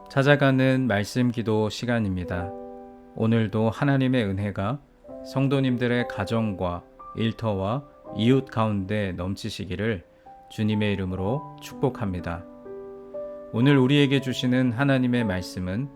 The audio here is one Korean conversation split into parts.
찾아가는 말씀 기도 시간입니다. 오늘도 하나님의 은혜가 성도님들의 가정과 일터와 이웃 가운데 넘치시기를 주님의 이름으로 축복합니다. 오늘 우리에게 주시는 하나님의 말씀은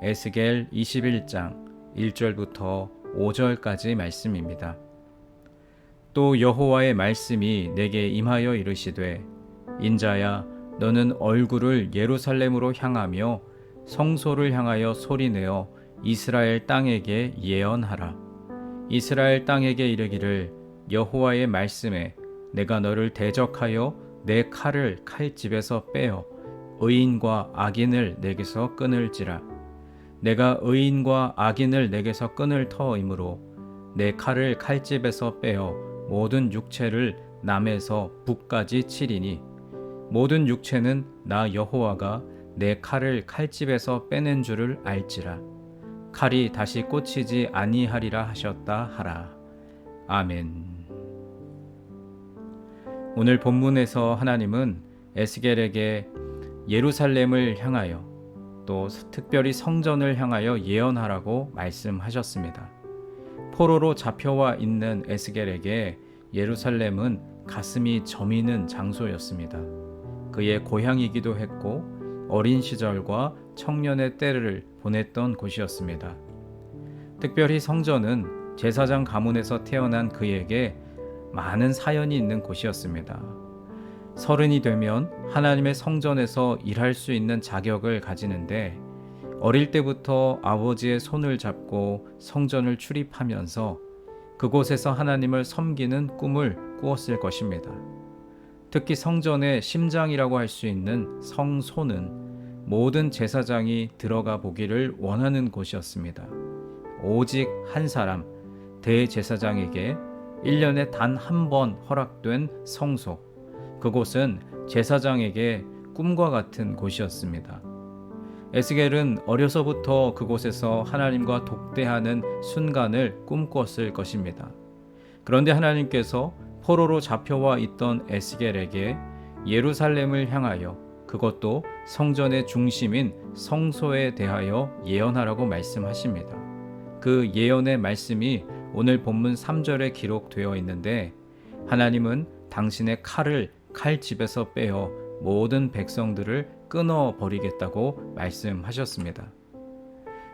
에스겔 21장 1절부터 5절까지 말씀입니다. 또 여호와의 말씀이 내게 임하여 이르시되 인자야 너는 얼굴을 예루살렘으로 향하며 성소를 향하여 소리내어 이스라엘 땅에게 예언하라. 이스라엘 땅에게 이르기를 여호와의 말씀에 내가 너를 대적하여 내 칼을 칼집에서 빼어 의인과 악인을 내게서 끊을지라. 내가 의인과 악인을 내게서 끊을 터이므로 내 칼을 칼집에서 빼어 모든 육체를 남에서 북까지 치리니 모든 육체는 나 여호와가 내 칼을 칼집에서 빼낸 줄을 알지라. 칼이 다시 꽂히지 아니하리라 하셨다 하라. 아멘. 오늘 본문에서 하나님은 에스겔에게 예루살렘을 향하여 또 특별히 성전을 향하여 예언하라고 말씀하셨습니다. 포로로 잡혀와 있는 에스겔에게 예루살렘은 가슴이 저미는 장소였습니다. 그의 고향이기도 했고 어린 시절과 청년의 때를 보냈던 곳이었습니다. 특별히 성전은 제사장 가문에서 태어난 그에게 많은 사연이 있는 곳이었습니다. 30이 되면 하나님의 성전에서 일할 수 있는 자격을 가지는데 어릴 때부터 아버지의 손을 잡고 성전을 출입하면서 그곳에서 하나님을 섬기는 꿈을 꾸었을 것입니다. 특히 성전의 심장이라고 할 수 있는 성소는 모든 제사장이 들어가 보기를 원하는 곳이었습니다. 오직 한 사람, 대제사장에게 1년에 단 한 번 허락된 성소, 그곳은 제사장에게 꿈과 같은 곳이었습니다. 에스겔은 어려서부터 그곳에서 하나님과 독대하는 순간을 꿈꿨을 것입니다. 그런데 하나님께서 포로로 잡혀와 있던 에스겔에게 예루살렘을 향하여 그것도 성전의 중심인 성소에 대하여 예언하라고 말씀하십니다. 그 예언의 말씀이 오늘 본문 3절에 기록되어 있는데 하나님은 당신의 칼을 칼집에서 빼어 모든 백성들을 끊어버리겠다고 말씀하셨습니다.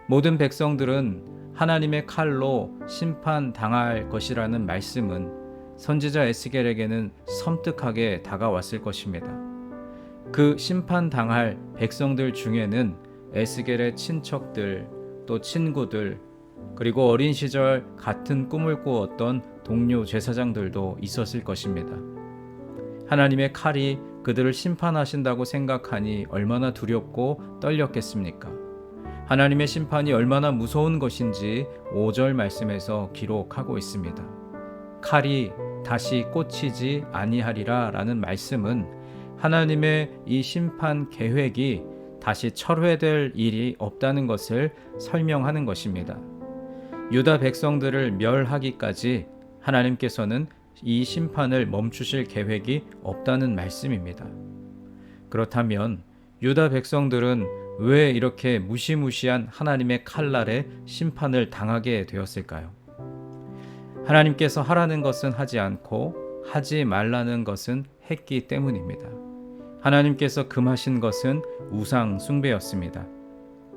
모든 백성들은 하나님의 칼로 심판당할 것이라는 말씀은 선지자 에스겔에게는 섬뜩하게 다가왔을 것입니다. 그 심판당할 백성들 중에는 에스겔의 친척들, 또 친구들, 그리고 어린 시절 같은 꿈을 꾸었던 동료 제사장들도 있었을 것입니다. 하나님의 칼이 그들을 심판하신다고 생각하니 얼마나 두렵고 떨렸겠습니까? 하나님의 심판이 얼마나 무서운 것인지 5절 말씀에서 기록하고 있습니다. 칼이 다시 꽂히지 아니하리라 라는 말씀은 하나님의 이 심판 계획이 다시 철회될 일이 없다는 것을 설명하는 것입니다. 유다 백성들을 멸하기까지 하나님께서는 이 심판을 멈추실 계획이 없다는 말씀입니다. 그렇다면 유다 백성들은 왜 이렇게 무시무시한 하나님의 칼날에 심판을 당하게 되었을까요? 하나님께서 하라는 것은 하지 않고 하지 말라는 것은 했기 때문입니다. 하나님께서 금하신 것은 우상 숭배였습니다.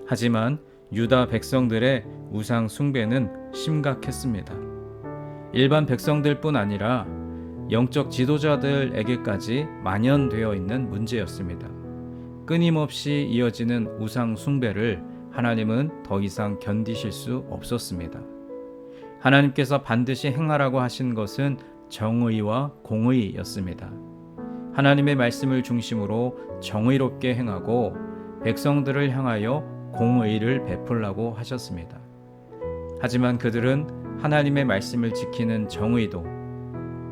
하지만 유다 백성들의 우상 숭배는 심각했습니다. 일반 백성들뿐 아니라 영적 지도자들에게까지 만연되어 있는 문제였습니다. 끊임없이 이어지는 우상 숭배를 하나님은 더 이상 견디실 수 없었습니다. 하나님께서 반드시 행하라고 하신 것은 정의와 공의였습니다. 하나님의 말씀을 중심으로 정의롭게 행하고 백성들을 향하여 공의를 베풀라고 하셨습니다. 하지만 그들은 하나님의 말씀을 지키는 정의도,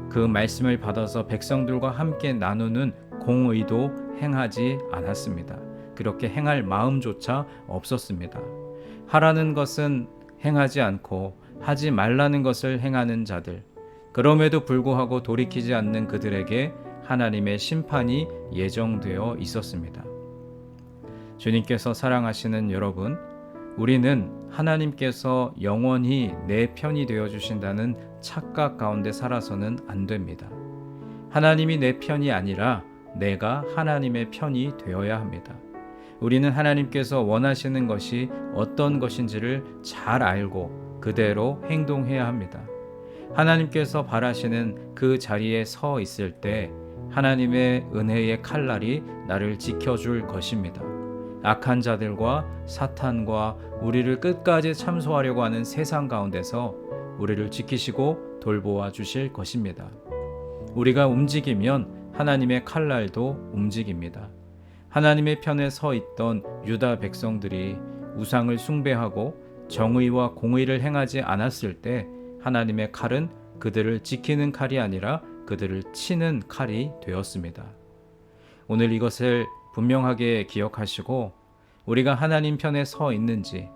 그 말씀을 받아서 백성들과 함께 나누는 공의도 행하지 않았습니다. 그렇게 행할 마음조차 없었습니다. 하라는 것은 행하지 않고 하지 말라는 것을 행하는 자들, 그럼에도 불구하고 돌이키지 않는 그들에게 하나님의 심판이 예정되어 있었습니다. 주님께서 사랑하시는 여러분, 우리는 하나님께서 영원히 내 편이 되어 주신다는 착각 가운데 살아서는 안 됩니다. 하나님이 내 편이 아니라 내가 하나님의 편이 되어야 합니다. 우리는 하나님께서 원하시는 것이 어떤 것인지를 잘 알고 그대로 행동해야 합니다. 하나님께서 바라시는 그 자리에 서 있을 때 하나님의 은혜의 칼날이 나를 지켜줄 것입니다. 악한 자들과 사탄과 우리를 끝까지 참소하려고 하는 세상 가운데서 우리를 지키시고 돌보아 주실 것입니다. 우리가 움직이면 하나님의 칼날도 움직입니다. 하나님의 편에 서 있던 유다 백성들이 우상을 숭배하고 정의와 공의를 행하지 않았을 때 하나님의 칼은 그들을 지키는 칼이 아니라 그들을 치는 칼이 되었습니다. 오늘 이것을 분명하게 기억하시고 우리가 하나님 편에 서 있는지,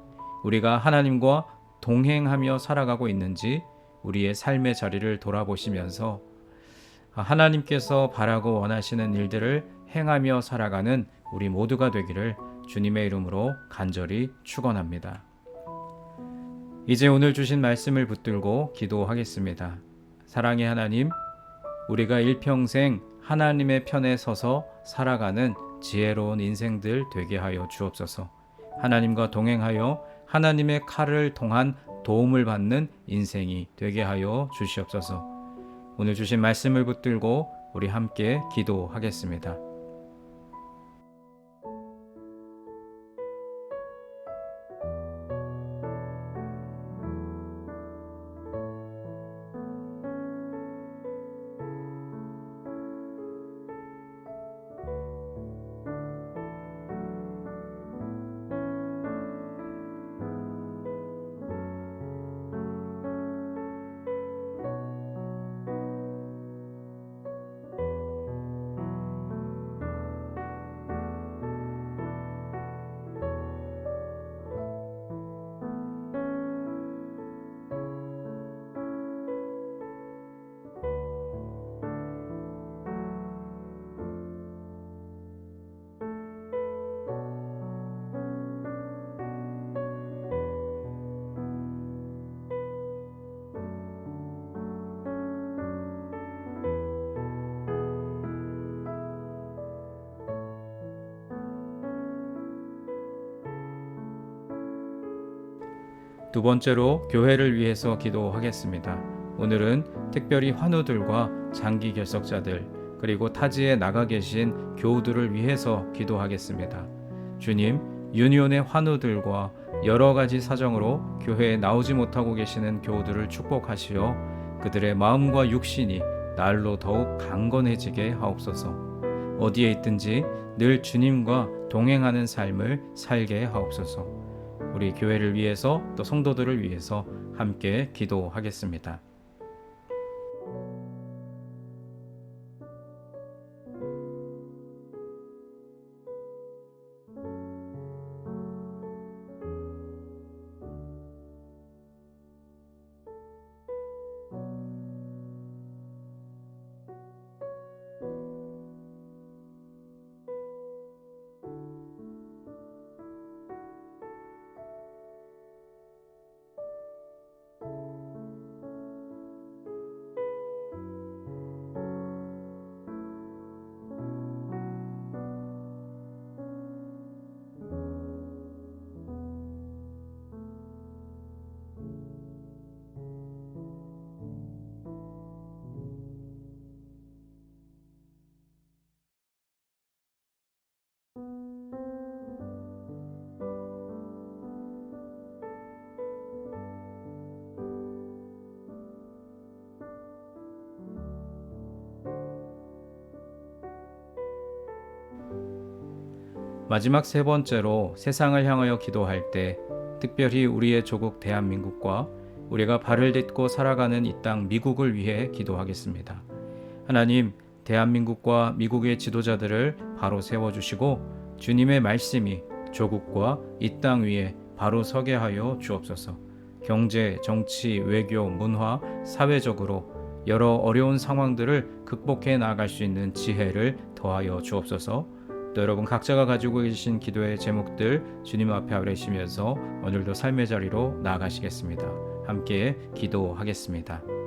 우리가 하나님과 동행하며 살아가고 있는지 우리의 삶의 자리를 돌아보시면서 하나님께서 바라고 원하시는 일들을 행하며 살아가는 우리 모두가 되기를 주님의 이름으로 간절히 축원합니다. 이제 오늘 주신 말씀을 붙들고 기도하겠습니다. 사랑의 하나님, 우리가 일평생 하나님의 편에 서서 살아가는 지혜로운 인생들 되게 하여 주옵소서. 하나님과 동행하여 하나님의 칼을 통한 도움을 받는 인생이 되게 하여 주시옵소서. 오늘 주신 말씀을 붙들고 우리 함께 기도하겠습니다. 두 번째로 교회를 위해서 기도하겠습니다. 오늘은 특별히 환우들과 장기 결석자들 그리고 타지에 나가 계신 교우들을 위해서 기도하겠습니다. 주님, 유니온의 환우들과 여러 가지 사정으로 교회에 나오지 못하고 계시는 교우들을 축복하시어 그들의 마음과 육신이 날로 더욱 강건해지게 하옵소서. 어디에 있든지 늘 주님과 동행하는 삶을 살게 하옵소서. 우리 교회를 위해서 또 성도들을 위해서 함께 기도하겠습니다. 마지막 세 번째로 세상을 향하여 기도할 때 특별히 우리의 조국 대한민국과 우리가 발을 딛고 살아가는 이 땅 미국을 위해 기도하겠습니다. 하나님, 대한민국과 미국의 지도자들을 바로 세워주시고 주님의 말씀이 조국과 이 땅 위에 바로 서게 하여 주옵소서. 경제, 정치, 외교, 문화, 사회적으로 여러 어려운 상황들을 극복해 나아갈 수 있는 지혜를 더하여 주옵소서. 또 여러분 각자가 가지고 계신 기도의 제목들 주님 앞에 아뢰시면서 오늘도 삶의 자리로 나아가시겠습니다. 함께 기도하겠습니다.